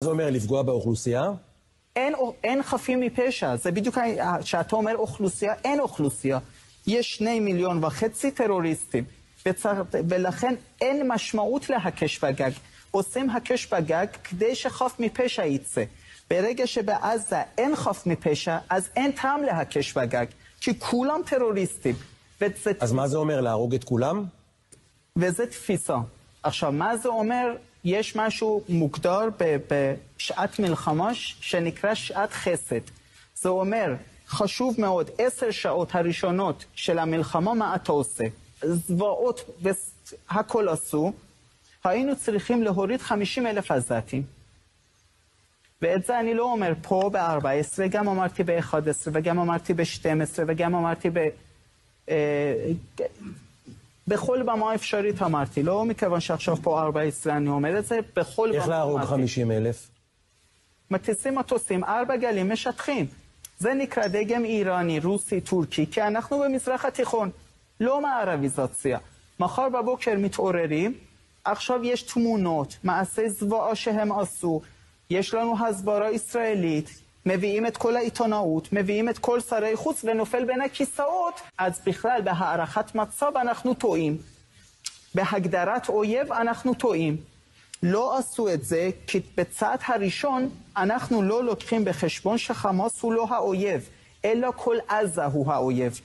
זה אומר, לפגוע באוכלוסייה? אין חפים מפשע, זה בדיוק שאתה אומר אוכלוסייה, אין אוכלוסייה. יש 2.5 מיליון טרוריסטים, ולכן אין משמעות להקש בגג. עושים הקש בגג כדי שחף מפשע יצא. ברגע שבעזה אין חף מפשע, אז אין טעם להקש בגג, כי כולם טרוריסטים. אז מה זה אומר, להרוג את כולם? וזה תפיסה. עכשיו, מה זה אומר? יש משהו מוגדר בשעת מלחמה שנקרא שעת חסד. זה אומר, חשוב מאוד, 10 שעות הראשונות של המלחמה, מה אתה עושה? זוועות והכל עשו, היינו צריכים להוריד 50,000 עזתים. ואת זה אני לא אומר פה ב-14, גם אמרתי ב-11, וגם אמרתי ב-12, וגם אמרתי בכל במה אפשרית אמרתי, לא מכיוון שעכשיו פה 14 אני אומר את זה, בכל במה איך להרוג 50,000? מטיסים מטוסים, 4 גלים משטחים. זה נקרא דגם איראני, רוסי, טורקי, כי אנחנו במזרח התיכון, לא מערביזציה. מחר בבוקר מתעוררים, עכשיו יש תמונות, מעשי זוועה שהם עשו, יש לנו הסברה ישראלית, מביאים את כל העיתונאות, מביאים את כל שרי חוץ ונופל בין הכיסאות, אז בכלל בהערכת מצב אנחנו טועים. בהגדרת אויב אנחנו טועים. לא עשו את זה כי בצעד הראשון אנחנו לא לוקחים בחשבון שחמאס הוא לא האויב, אלא כל עזה הוא האויב.